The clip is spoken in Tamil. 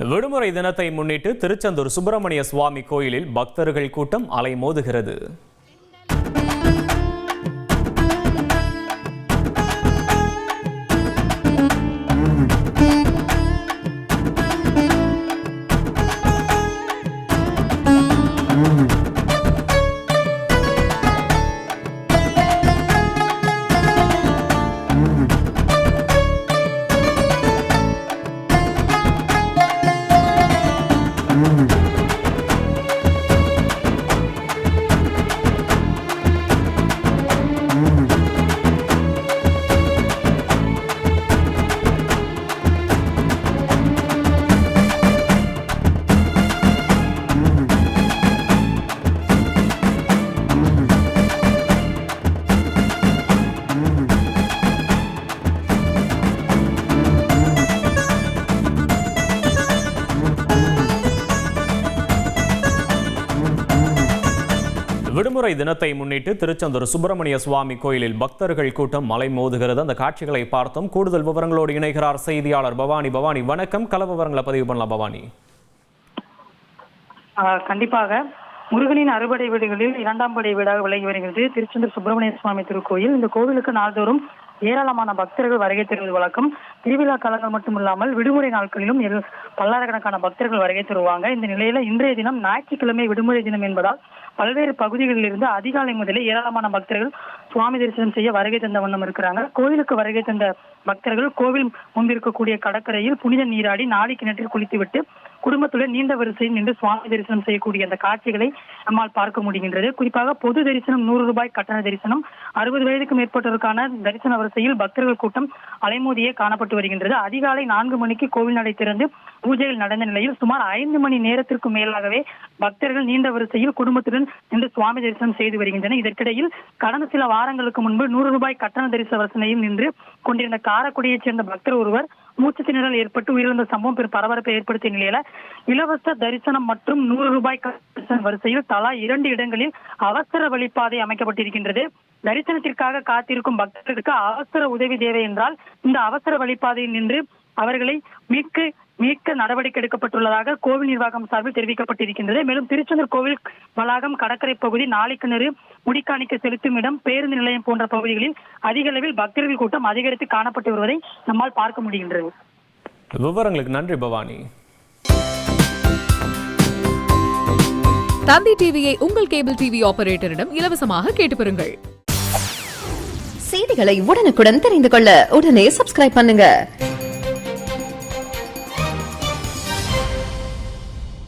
விடுமுறை தினத்தை முன்னிட்டு திருச்செந்தூர் சுப்பிரமணிய சுவாமி கோயிலில் பக்தர்கள் கூட்டம் அலைமோதுகிறது. விடுமுறை தினத்தை முன்னிட்டு திருச்செந்தூர் சுப்பிரமணிய சுவாமி கோயிலில் பக்தர்கள் கூட்டம் அலைமோதுகிறது. அந்த காட்சிகளை பார்த்தோம். கூடுதல் விவரங்களோடு இணைகிறார் செய்தியாளர் பவானி. பவானி வணக்கம். கள விவரங்களை பதிவு பண்ணலாம் பவானி. கண்டிப்பாக முருகனின் அறுபடை வீடுகளில் இரண்டாம் படை வீடாக விளங்கி வருகிறது திருச்செந்தூர் சுப்பிரமணிய சுவாமி திருக்கோயில். இந்த கோவிலுக்கு நாள்தோறும் ஏராளமான பக்தர்கள் வருகை தருவது வழக்கம். திருவிழா காலங்கள் மட்டுமில்லாமல் விடுமுறை நாட்களிலும் பல்லாயிரக்கணக்கான பக்தர்கள் வருகை தருவாங்க. இந்த நிலையில இன்றைய தினம் ஞாயிற்றுக்கிழமை விடுமுறை தினம் என்பதால் பல்வேறு பகுதிகளில் இருந்து அதிகாலை முதலே ஏராளமான பக்தர்கள் சுவாமி தரிசனம் செய்ய வருகை தந்த வண்ணம் இருக்கிறாங்க. கோவிலுக்கு வருகை தந்த பக்தர்கள் கோவில் முன்பிருக்கக்கூடிய கடற்கரையில் புனித நீராடி நாளை கிணற்றில் குளித்துவிட்டு குடும்பத்துடன் நீண்ட வரிசையில் நின்று சுவாமி தரிசனம் செய்யக்கூடிய அந்த காட்சிகளை நம்மால் பார்க்க முடிகின்றது. குறிப்பாக பொது தரிசனம் 100 ரூபாய் கட்டண தரிசனம் 60 வயதுக்கு மேற்பட்டோருக்கான தரிசன வரிசையில் பக்தர்கள் கூட்டம் அலைமோதியே காணப்பட்டு வருகின்றது. அதிகாலை 4 மணிக்கு கோவில் நடை திறந்து பூஜைகள் நடந்த நிலையில் சுமார் 5 மணி நேரத்திற்கு மேலாகவே பக்தர்கள் நீண்ட வரிசையில் குடும்பத்துடன் நின்று சுவாமி தரிசனம் செய்து வருகின்றனர். இதற்கிடையில் கடந்த சில வாரங்களுக்கு முன்பு 100 ரூபாய் கட்டண தரிசன வரிசையில் நின்று கொண்டிருந்த காரைக்குடியைச் சேர்ந்த பக்தர் ஒருவர் மூச்சு திணறல் ஏற்பட்டு உயிரிழந்த சம்பவம் பெரும் பரபரப்பை ஏற்படுத்திய நிலையில இலவச தரிசனம் மற்றும் 100 ரூபாய் தரிசன வரிசையில் தலா 2 இடங்களில் அவசர வழிபாதை அமைக்கப்பட்டிருக்கின்றது. தரிசனத்திற்காக காத்திருக்கும் பக்தர்களுக்கு அவசர உதவி தேவை என்றால் இந்த அவசர வழிபாதையில் நின்று அவர்களை மீட்க நடவடிக்கை எடுக்கப்பட்டுள்ளதாக கோவில் நிர்வாகம் சார்பில் தெரிவிக்கப்பட்டிருக்கின்றது. மேலும் திருச்செந்தூர் கோவில் வளாகம், கடற்கரை பகுதி, நாளைக்கிணறு, முடிக்காணிக்க செலுத்தும் இடம், பேருந்து நிலையம் போன்ற பகுதிகளில் அதிக அளவில் பக்தர்கள் கூட்டம் அதிகரித்து காணப்பட்டு வருவதை நம்மால் பார்க்க முடிகின்றது. விவரங்களுக்கு நன்றி பவானி. தந்தி டிவியை உங்கள் கேபிள் டிவி ஆபரேட்டரிடம் இலவசமாக கேட்டு பெறுங்கள். செய்திகளை உடனுக்குடன் தெரிந்து கொள்ள உடனே சப்ஸ்கிரைப் பண்ணுங்க.